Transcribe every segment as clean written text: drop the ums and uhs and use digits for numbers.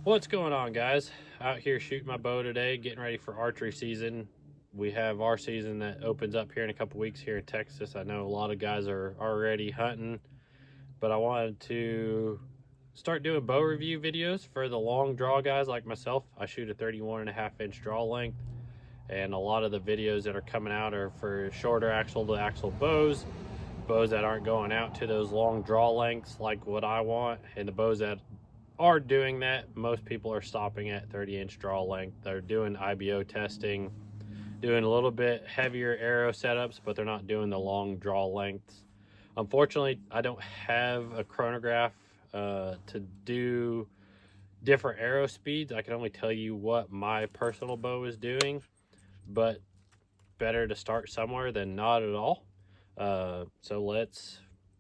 What's going on, guys? Out here shooting my bow today, getting ready for archery season. We have our season that opens up here in a couple weeks here in Texas. I know a lot of guys are already hunting, but I wanted to start doing bow review videos for the long draw guys like myself. I shoot a 31.5-inch draw length, and a lot of the videos that are coming out are for shorter axle to axle bows that aren't going out to those long draw lengths like what I want, and the bows that are doing that, most people are stopping at 30-inch draw length. They're doing IBO testing, doing a little bit heavier arrow setups, but they're not doing the long draw lengths. Unfortunately, I don't have a chronograph to do different arrow speeds. I can only tell you what my personal bow is doing, but better to start somewhere than not at all. So let's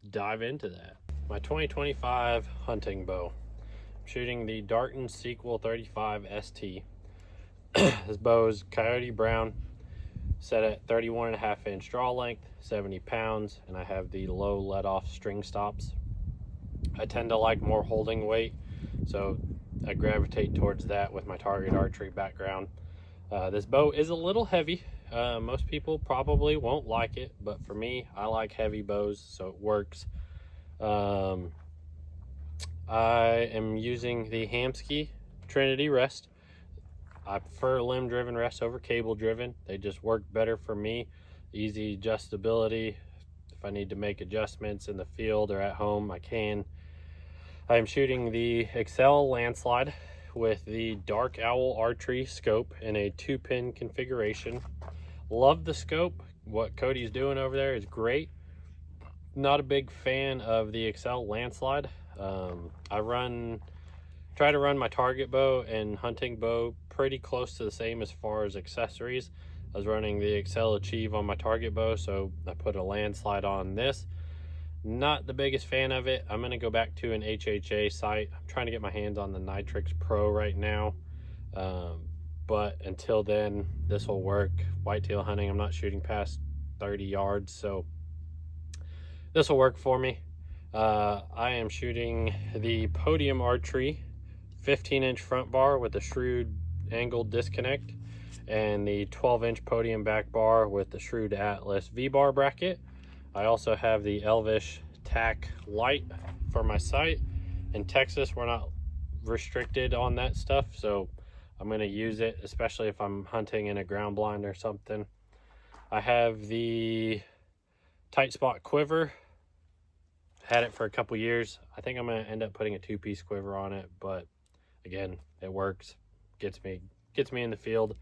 dive into that. My 2025 hunting bow. Shooting the Darton Sequel 35 ST. This bow is coyote brown, set at 31.5-inch draw length, 70 pounds, and I have the low let-off string stops. I tend to like more holding weight, so I gravitate towards that with my target archery background. This bow is a little heavy. Most people probably won't like it, but for me, I like heavy bows, so it works. I am using the Hamskea Trinity rest. I prefer limb driven rest over cable driven. They just work better for me. Easy adjustability. If I need to make adjustments in the field or at home, I can. I'm shooting the Excel Landslide with the Dark Owl Archery scope in a 2-pin configuration. Love the scope. What Cody's doing over there is great. Not a big fan of the Excel Landslide. I try to run my target bow and hunting bow pretty close to the same as far as accessories. I was running the Excel Achieve on my target bow, so I put a Landslide on this. Not the biggest fan of it. I'm going to go back to an HHA sight. I'm trying to get my hands on the Nitrix Pro right now, but until then, this will work. Whitetail hunting, I'm not shooting past 30 yards, so this will work for me. I am shooting the Podium Archery 15-inch front bar with the Shrewd angled disconnect, and the 12-inch Podium back bar with the Shrewd Atlas V-bar bracket. I also have the Elvish Tac Light for my sight. In Texas, we're not restricted on that stuff, so I'm going to use it, especially if I'm hunting in a ground blind or something. I have the Tight Spot quiver. Had it for a couple years. I think I'm going to end up putting a 2-piece quiver on it, but again, it works. Gets me in the field.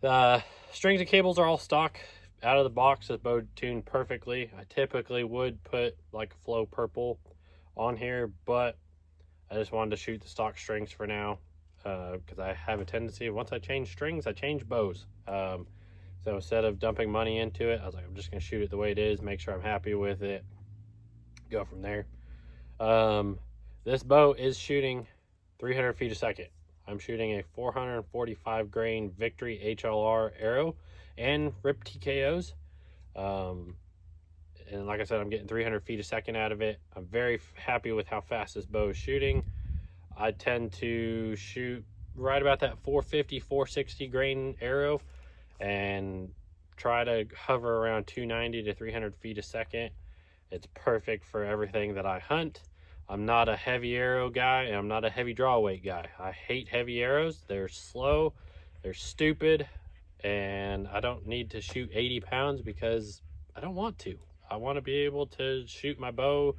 The strings and cables are all stock. Out of the box, this bow tuned perfectly. I typically would put like a Flow Purple on here, but I just wanted to shoot the stock strings for now, because I have a tendency, once I change strings, I change bows. So instead of dumping money into it, I was like, I'm just going to shoot it the way it is, make sure I'm happy with it, go from there. This bow is shooting 300 feet a second. I'm shooting a 445 grain Victory HLR arrow and Rip TKOs. And like I said, I'm getting 300 feet a second out of it. I'm very happy with how fast this bow is shooting. I tend to shoot right about that 450, 460 grain arrow and try to hover around 290 to 300 feet a second. It's perfect for everything that I hunt. I'm not a heavy arrow guy, and I'm not a heavy draw weight guy. I hate heavy arrows. They're slow, they're stupid, and I don't need to shoot 80 pounds because I don't want to. I want to be able to shoot my bow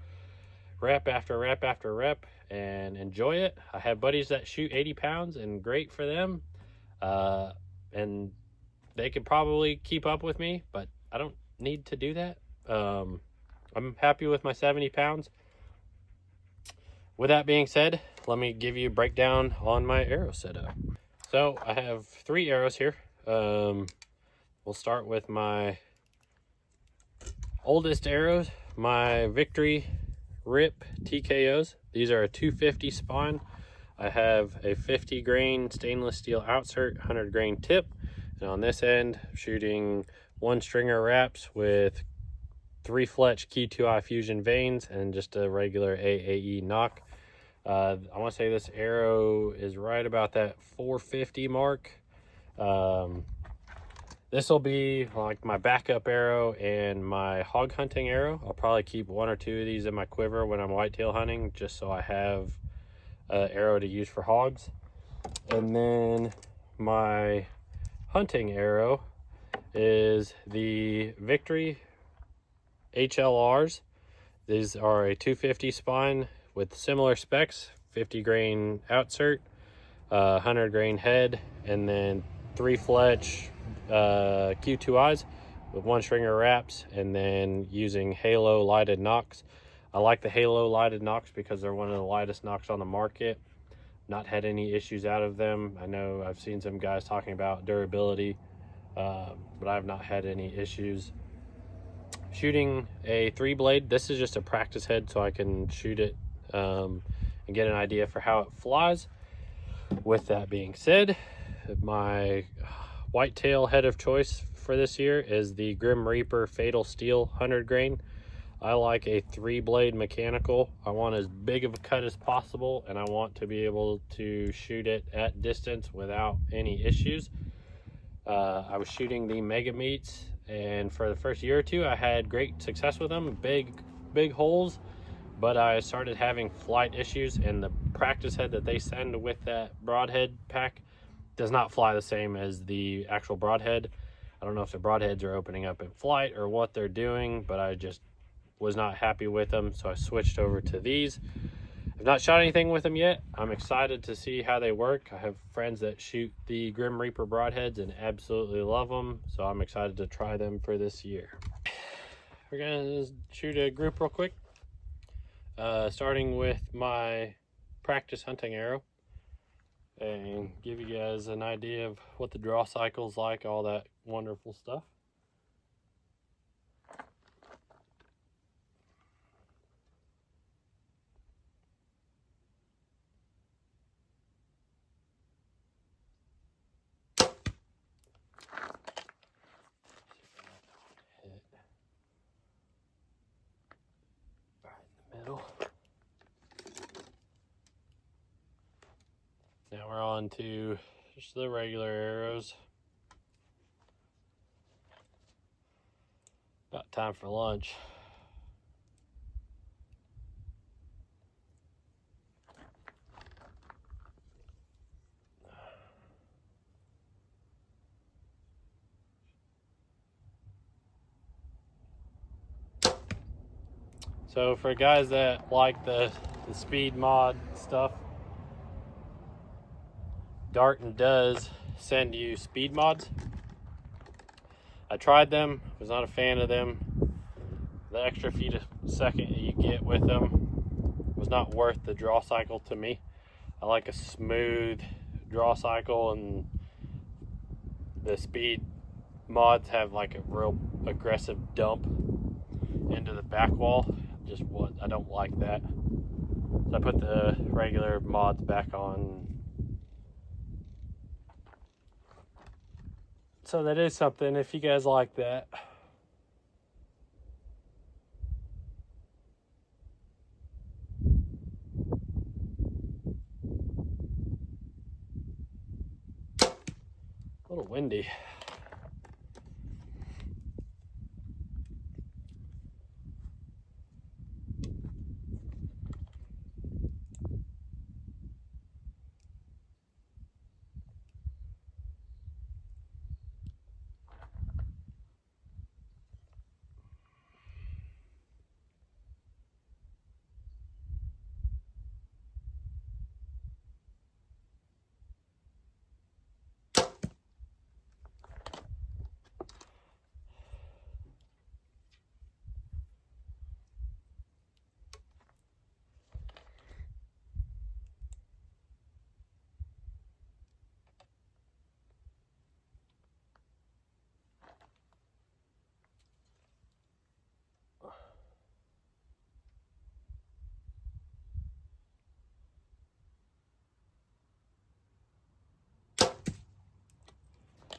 rep after rep after rep and enjoy it. I have buddies that shoot 80 pounds, and great for them. And they could probably keep up with me, but I don't need to do that. I'm happy with my 70 pounds. With that being said, let me give you a breakdown on my arrow setup. So I have 3 arrows here. We'll start with my oldest arrows, my Victory Rip TKOs. These are a 250 spine. I have a 50 grain stainless steel outsert, 100 grain tip, and on this end, shooting 1 stringer wraps with 3 Fletch Key 2i Fusion vanes and just a regular AAE knock. I want to say this arrow is right about that 450 mark. This will be like my backup arrow and my hog hunting arrow. I'll probably keep 1 or 2 of these in my quiver when I'm whitetail hunting, just so I have an arrow to use for hogs. And then my hunting arrow is the Victory HLRs. These are a 250 spine with similar specs, 50 grain outsert, 100 grain head, and then 3 fletch Q2Is with 1 stringer wraps, and then using halo lighted nocks. I like the halo lighted nocks because they're one of the lightest nocks on the market. Not had any issues out of them. I know I've seen some guys talking about durability, but I've not had any issues. Shooting a 3-blade. This is just a practice head so I can shoot it and get an idea for how it flies. With that being said, my whitetail head of choice for this year is the Grim Reaper Fatal Steel 100 grain. I like a 3-blade mechanical. I want as big of a cut as possible, and I want to be able to shoot it at distance without any issues. I was shooting the mega meats, and for the first year or 2 I had great success with them, big holes, but I started having flight issues, and the practice head that they send with that broadhead pack does not fly the same as the actual broadhead. I don't know if the broadheads are opening up in flight or what they're doing, but I just was not happy with them, so I switched over to these. I've not shot anything with them yet. I'm excited to see how they work. I have friends that shoot the Grim Reaper broadheads and absolutely love them, so I'm excited to try them for this year. We're gonna shoot a group real quick, starting with my practice hunting arrow, and give you guys an idea of what the draw cycle's like, all that wonderful stuff. Middle. Now we're on to just the regular arrows. About time for lunch. So for guys that like the speed mod stuff, Darton does send you speed mods. I tried them, was not a fan of them. The extra feet a second you get with them was not worth the draw cycle to me. I like a smooth draw cycle, and the speed mods have like a real aggressive dump into the back wall. Just what I don't like that. So I put the regular mods back on. So that is something if you guys like that. A little windy.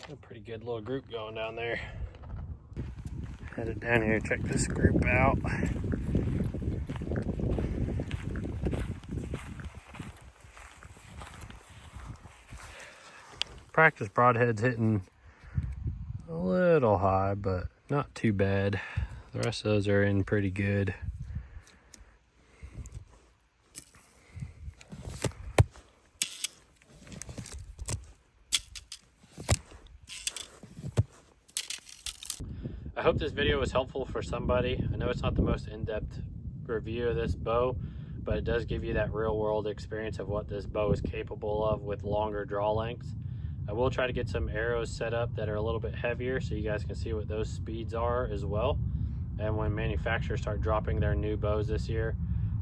A pretty good little group going down there. Headed down here to check this group out. Practice broadhead's hitting a little high, but not too bad. The rest of those are in pretty good. I hope this video was helpful for somebody. I know it's not the most in-depth review of this bow, but it does give you that real-world experience of what this bow is capable of with longer draw lengths. I will try to get some arrows set up that are a little bit heavier so you guys can see what those speeds are as well. And when manufacturers start dropping their new bows this year,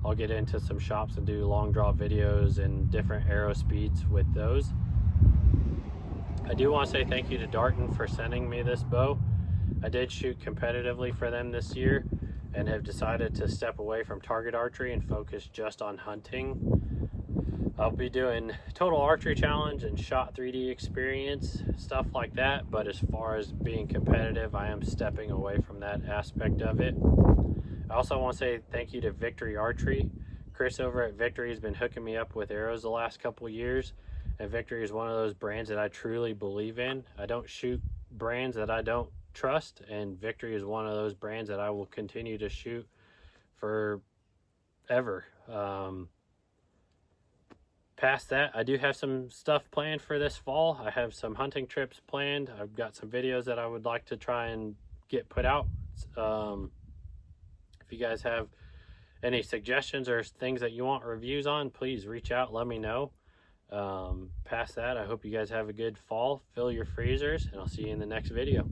I'll get into some shops and do long draw videos and different arrow speeds with those. I do want to say thank you to Darton for sending me this bow. I did shoot competitively for them this year and have decided to step away from target archery and focus just on hunting. I'll be doing total archery challenge and shot 3D experience, stuff like that, but as far as being competitive, I am stepping away from that aspect of it. I also want to say thank you to Victory Archery. Chris over at Victory has been hooking me up with arrows the last couple years, and Victory is one of those brands that I truly believe in. I don't shoot brands that I don't trust, and Victory is one of those brands that I will continue to shoot forever. Past that, I do have some stuff planned for this fall. I have some hunting trips planned. I've got some videos that I would like to try and get put out. If you guys have any suggestions or things that you want reviews on, please reach out, let me know. Past that, I hope you guys have a good fall, fill your freezers, and I'll see you in the next video.